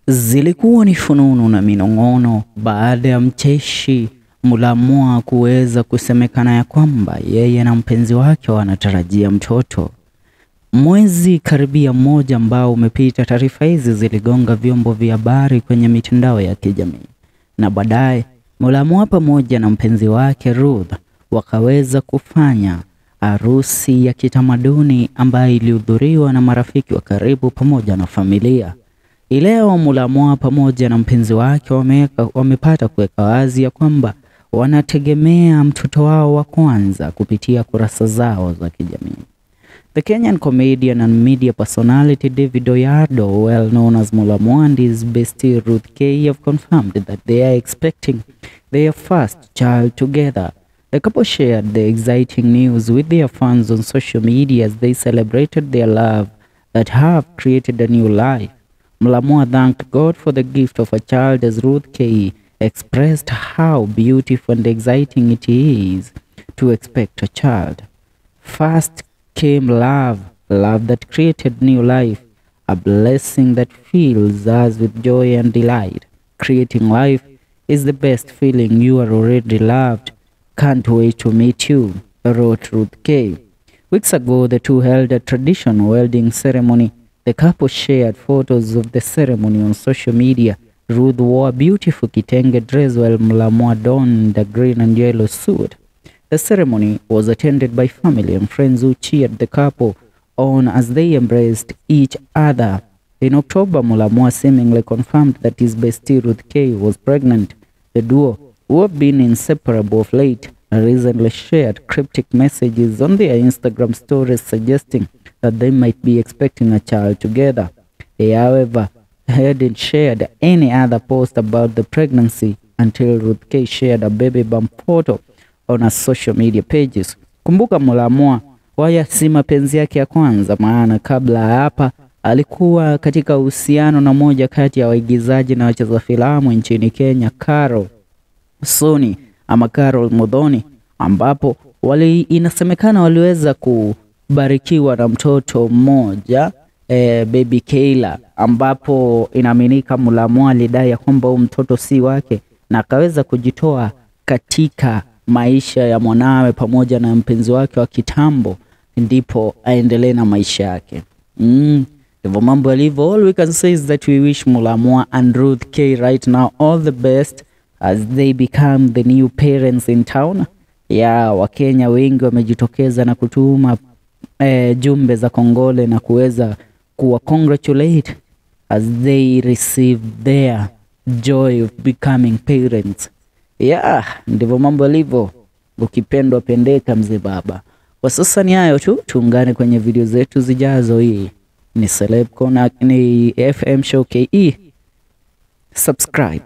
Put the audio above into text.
Zilikuwa ni fununu na minong'ono baada ya mcheshi Mulanwah kuweza kusemekana ya kwamba yeye na mpenzi wake wanatarajia mtoto. Mwezi karibia mmoja ambao umepita, taarifa hizi ziligonga vyombo vya habari kwenye mitandao ya kijamii. Na baadaye Mulanwah pamoja na mpenzi wake Ruth wakaweza kufanya harusi ya kitamaduni ambayo ilihudhuriwa na marafiki wa karibu pamoja na familia. Leo Mulanwah pamoja na mpenzi wake wamepata kuweka wazi ya kwamba wanategemea mtoto wao wa kwanza kupitia kurasa zao za kijamii. The Kenyan comedian and media personality David Oyardo, well known as Mulanwah, and his bestie Ruth have confirmed that they are expecting their first child together. The couple shared the exciting news with their fans on social media as they celebrated their love that have created a new life. Mulanwah thanked God for the gift of a child as Ruth expressed how beautiful and exciting it is to expect a child. First came love that created new life, a blessing that fills us with joy and delight. Creating life is the best feeling. You are already loved. Can't wait to meet you, wrote Ruth. Weeks ago, the two held a traditional wedding ceremony. The couple shared photos of the ceremony on social media. Ruth wore a beautiful kitenge dress while Mulanwah donned a green and yellow suit. The ceremony was attended by family and friends who cheered the couple on as they embraced each other. In October, Mulanwah seemingly confirmed that his bestie Ruth was pregnant. The duo, who have been inseparable of late, recently shared cryptic messages on their Instagram stories suggesting that they might be expecting a child together. They, however, hadn't shared any other post about the pregnancy until Ruth shared a baby bump photo on her social media pages. Kumbuka Mulanwah waya si mapenzi yake ya kwanza, maana kabla hapa alikuwa katika uhusiano na moja kati ya waigizaji na wacheza filamu nchini Kenya, Carol Muthoni, ambapo inasemekana waliweza kubarikiwa na mtoto mmoja, baby Kayla, ambapo inaaminika Mulanwah alidai ya kwamba mtoto si wake na akaweza kujitoa katika maisha ya mwanawe pamoja na mpenzi wake wa kitambo ndipo aendelee na maisha yake. Hivyo mambo yalivyo. All we can say is that we wish Mulanwah and Ruth right now all the best as they become the new parents in town. Wakenya wengi wamejitokeza na kutuma jumbe za kongole na kuweza kuwa congratulate as they receive their joy of becoming parents. Ndivyo mambo yalivyo. Ukipendwa pendeka mzee baba. Kwa sasa ni hayo tu, tuungane kwenye video zetu zijazo. Hii ni Celeb Corner, ni FM Show KE. Subscribe.